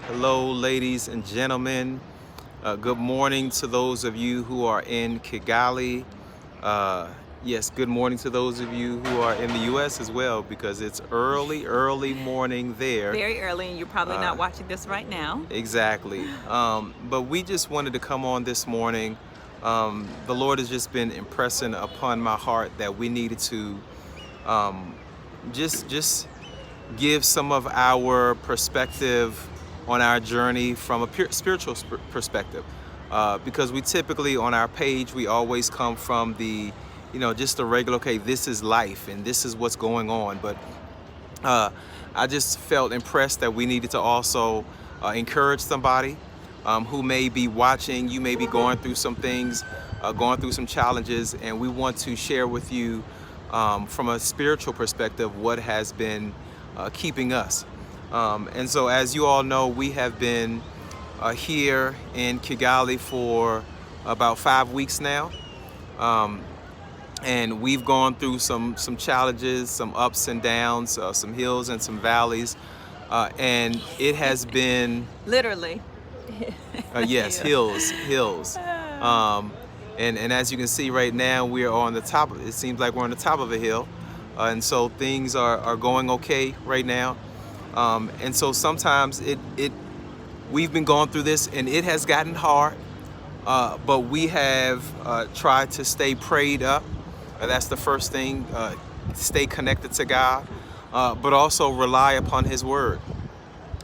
Hello, ladies and gentlemen. Good morning to those of you who are in Kigali. Yes, good morning to those of you who are in the U.S. as well, because it's early morning there. Very early, and you're probably not watching this right now. Exactly. But we just wanted to come on this morning. The Lord has just been impressing upon my heart that we needed to just give some of our perspective on our journey from a spiritual perspective, because we typically on our page we always come from the just the regular, okay, this is life and this is what's going on, but I just felt impressed that we needed to also encourage somebody who may be watching. You may be going through some things, going through some challenges, and we want to share with you from a spiritual perspective what has been keeping us. And so, as you all know, we have been here in Kigali for about 5 weeks now. And we've gone through some challenges, some ups and downs, some hills and some valleys, and it has been Literally. yes, hills. And as you can see right now, we are on the top. It seems like we're on the top of a hill, and so things are going okay right now. And so sometimes we've been going through this, and it has gotten hard, but we have tried to stay prayed up. That's the first thing. Stay connected to God, but also rely upon His Word.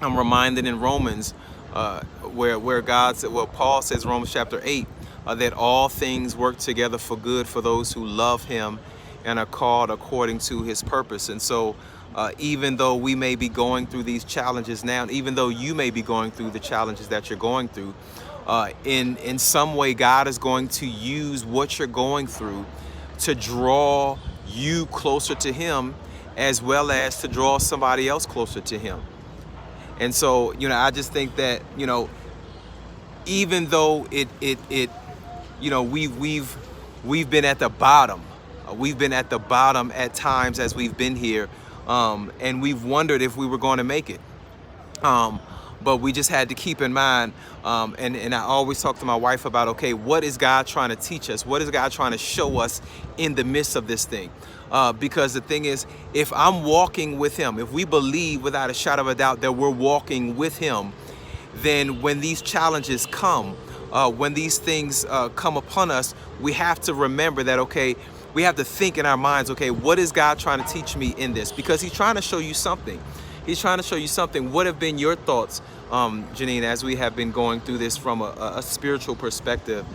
I'm reminded in Romans, where God said, well, Paul says, Romans chapter 8, that all things work together for good for those who love Him and are called according to His purpose. And so, even though we may be going through these challenges now, even though you may be going through the challenges that you're going through, in some way, God is going to use what you're going through to draw you closer to Him, as well as to draw somebody else closer to Him. And so, I just think that, even though we've been at the bottom, we've been at the bottom at times as we've been here, and we've wondered if we were going to make it. But we just had to keep in mind, and I always talk to my wife about, okay, what is God trying to teach us? What is God trying to show us in the midst of this thing? Because the thing is, if I'm walking with Him, if we believe without a shadow of a doubt that we're walking with Him, then when these challenges come, when these things come upon us, we have to remember that, okay, we have to think in our minds, okay, what is God trying to teach me in this? Because He's trying to show you something. He's trying to show you something. What have been your thoughts, Janine, as we have been going through this from a spiritual perspective?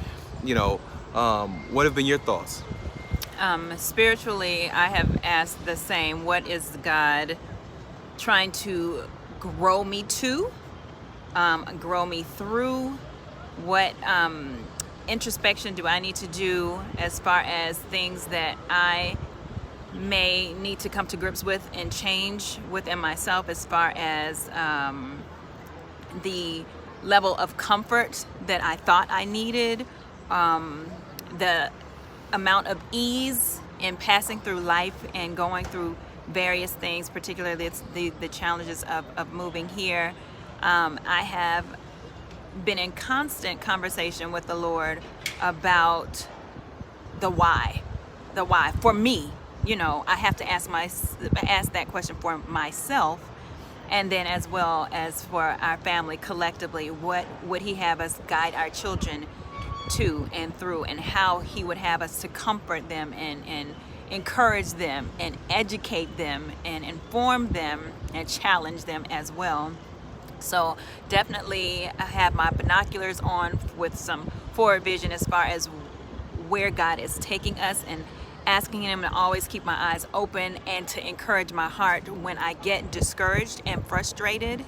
What have been your thoughts? Spiritually, I have asked the same. What is God trying to grow me to? Grow me through? What introspection do I need to do as far as things that I may need to come to grips with and change within myself, as far as the level of comfort that I thought I needed, the amount of ease in passing through life and going through various things, particularly the challenges of moving here. I have been in constant conversation with the Lord about the why for me. I have to ask that question for myself, and then as well as for our family collectively. What would He have us guide our children to and through, and how He would have us to comfort them and encourage them and educate them and inform them and challenge them as well. So definitely I have my binoculars on with some forward vision as far as where God is taking us, and asking Him to always keep my eyes open and to encourage my heart when I get discouraged and frustrated,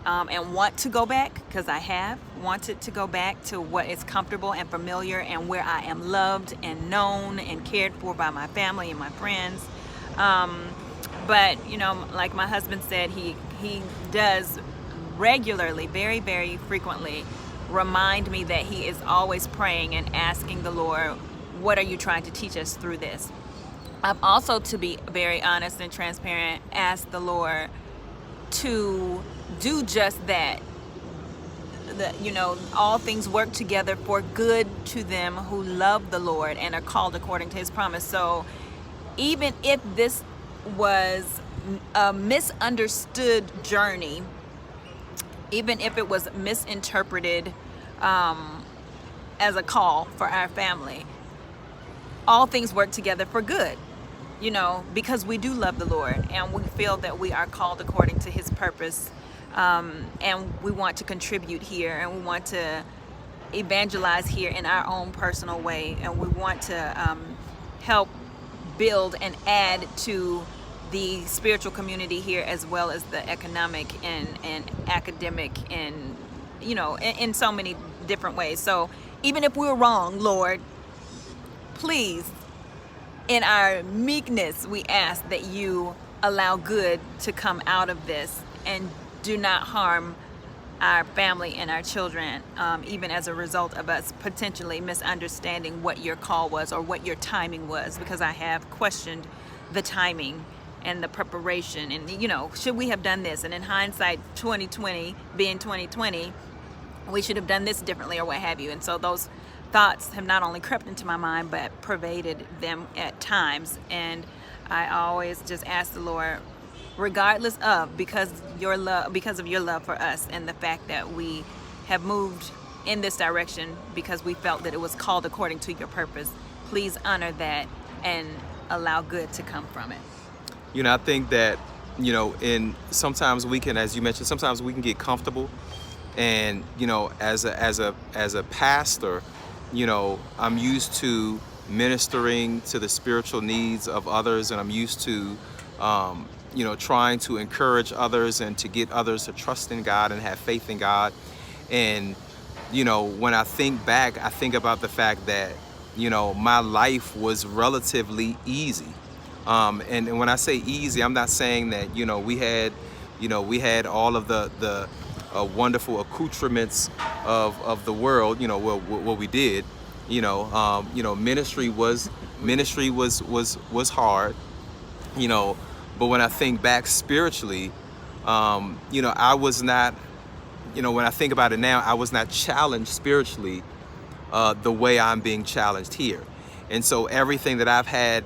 and want to go back, because I have wanted to go back to what is comfortable and familiar and where I am loved and known and cared for by my family and my friends. But like my husband said, he does regularly, very, very frequently, remind me that he is always praying and asking the Lord, what are you trying to teach us through this? I've also, to be very honest and transparent, asked the Lord to do just that. all things work together for good to them who love the Lord and are called according to his promise. So even if this was a misunderstood journey, even if it was misinterpreted as a call for our family, all things work together for good, because we do love the Lord and we feel that we are called according to his purpose. And we want to contribute here, and we want to evangelize here in our own personal way, and we want to help build and add to the spiritual community here, as well as the economic and academic, and in so many different ways. So even if we're wrong, Lord, please, in our meekness, we ask that you allow good to come out of this, and do not harm our family and our children, even as a result of us potentially misunderstanding what your call was or what your timing was, because I have questioned the timing and the preparation, and should we have done this? And in hindsight, 2020 being 2020, we should have done this differently, or what have you. And so those thoughts have not only crept into my mind, but pervaded them at times. And I always just ask the Lord, regardless of, because of your love for us, and the fact that we have moved in this direction because we felt that it was called according to your purpose, please honor that and allow good to come from it. I think that sometimes we can, as you mentioned, sometimes we can get comfortable, and as a pastor, I'm used to ministering to the spiritual needs of others, and I'm used to trying to encourage others and to get others to trust in God and have faith in God. And when I think back, I think about the fact that my life was relatively easy. And when I say easy, I'm not saying that we had all of the wonderful accoutrements of the world. What we did. Ministry was hard. But when I think back spiritually, I was not, when I think about it now, I was not challenged spiritually the way I'm being challenged here. And so everything that I've had,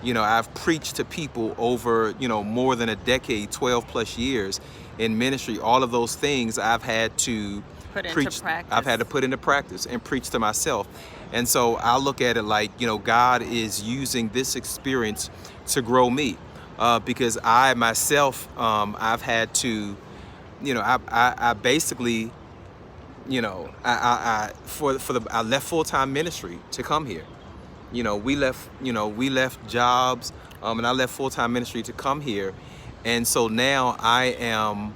I've preached to people over, more than a decade, 12 plus years in ministry. All of those things I've had to preach. I've had to put into practice and preach to myself. And so I look at it like, God is using this experience to grow me. Because I myself, I've had to, I basically, I left full-time ministry to come here. We left jobs, and I left full-time ministry to come here, and so now I am,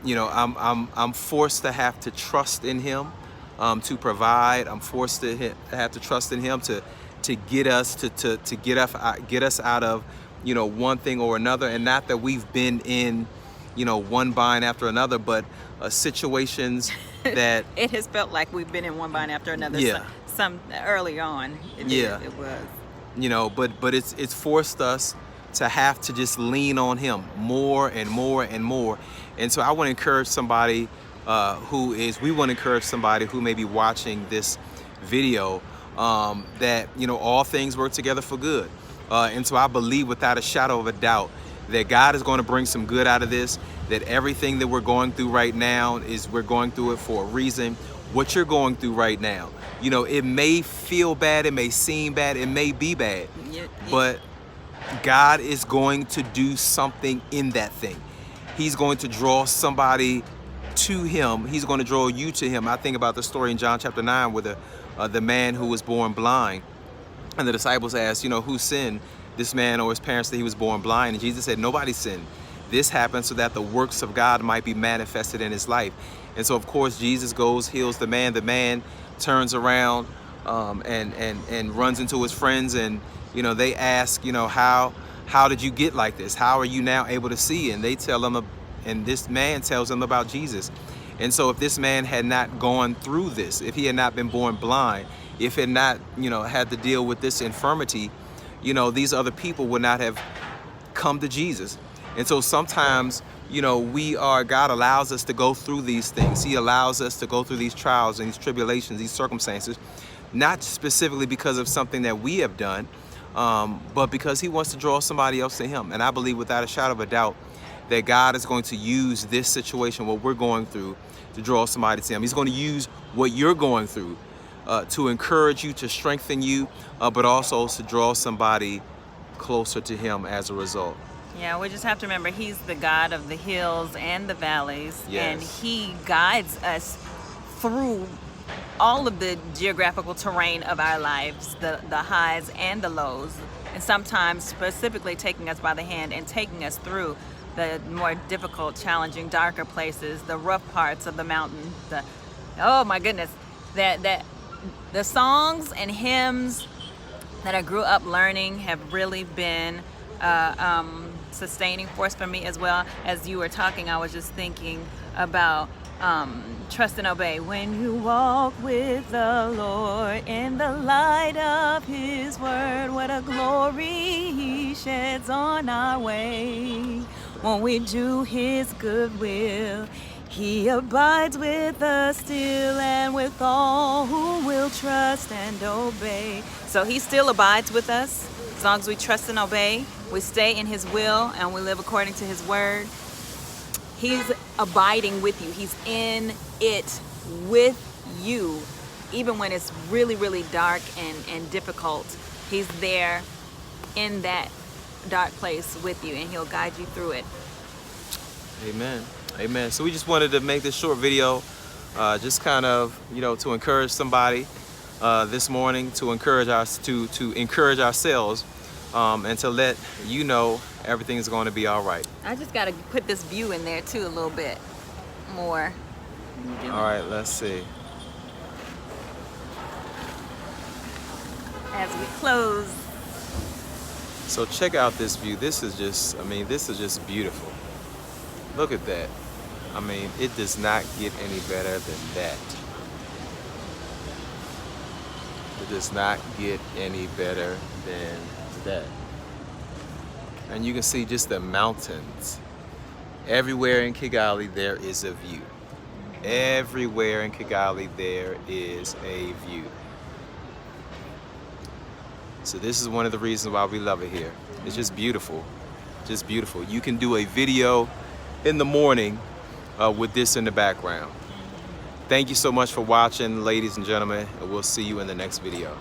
I'm forced to have to trust in Him, to provide. I'm forced to have to trust in Him to get us to get us out of one thing or another. And not that we've been in one bind after another, but situations that it has felt like we've been in one bind after another. Yeah. Some early on. It was. But it's forced us to have to just lean on Him more and more and more. And so I want to encourage somebody we want to encourage somebody who may be watching this video, that all things work together for good. And so I believe without a shadow of a doubt that God is going to bring some good out of this, that everything that we're going through right now we're going through it for a reason. What you're going through right now, it may feel bad, it may seem bad, it may be bad, but God is going to do something in that thing. He's going to draw somebody to Him. He's going to draw you to Him. I think about the story in John chapter 9 where the man who was born blind, and the disciples asked, who sinned, this man or his parents, that he was born blind? And Jesus said, nobody sinned. This happened so that the works of God might be manifested in his life. And so, of course, Jesus goes, heals the man. The man turns around and runs into his friends, and they ask, how did you get like this? How are you now able to see? And they tell him, and this man tells them about Jesus. And so if this man had not gone through this, if he had not been born blind, if he had not, had to deal with this infirmity, these other people would not have come to Jesus. And so sometimes, you know, God allows us to go through these things. He allows us to go through these trials and these tribulations, these circumstances, not specifically because of something that we have done, but because he wants to draw somebody else to him. And I believe without a shadow of a doubt that God is going to use this situation, what we're going through, to draw somebody to him. He's going to use what you're going through to encourage you, to strengthen you, but also to draw somebody closer to him as a result. Yeah, we just have to remember he's the God of the hills and the valleys. Yes. And he guides us through all of the geographical terrain of our lives, the highs and the lows, and sometimes specifically taking us by the hand and taking us through the more difficult, challenging, darker places, the rough parts of the mountain. Oh my goodness, that the songs and hymns that I grew up learning have really been sustaining force for me as well. As you were talking, I was just thinking about trust and obey. When you walk with the Lord in the light of his word, what a glory he sheds on our way. When we do his good will, he abides with us still, and with all who will trust and obey. So he still abides with us as long as we trust and obey. We stay in his will and we live according to his word. He's abiding with you. He's in it with you. Even when it's really, really dark and difficult, he's there in that dark place with you, and he'll guide you through it. Amen. Amen. So we just wanted to make this short video, just kind of, you know, to encourage somebody this morning, to encourage us, to encourage ourselves, and to let you know everything's going to be all right. I just got to put this view in there too a little bit more. All right, let's see. As we close. So check out this view. This is just, this is just beautiful. Look at that. I mean, it does not get any better than that. It does not get any better than that. And you can see just the mountains. Everywhere in Kigali, there is a view. Everywhere in Kigali, there is a view. So this is one of the reasons why we love it here. It's just beautiful. Just beautiful. You can do a video in the morning with this in the background. Thank you so much for watching, ladies and gentlemen, and we'll see you in the next video.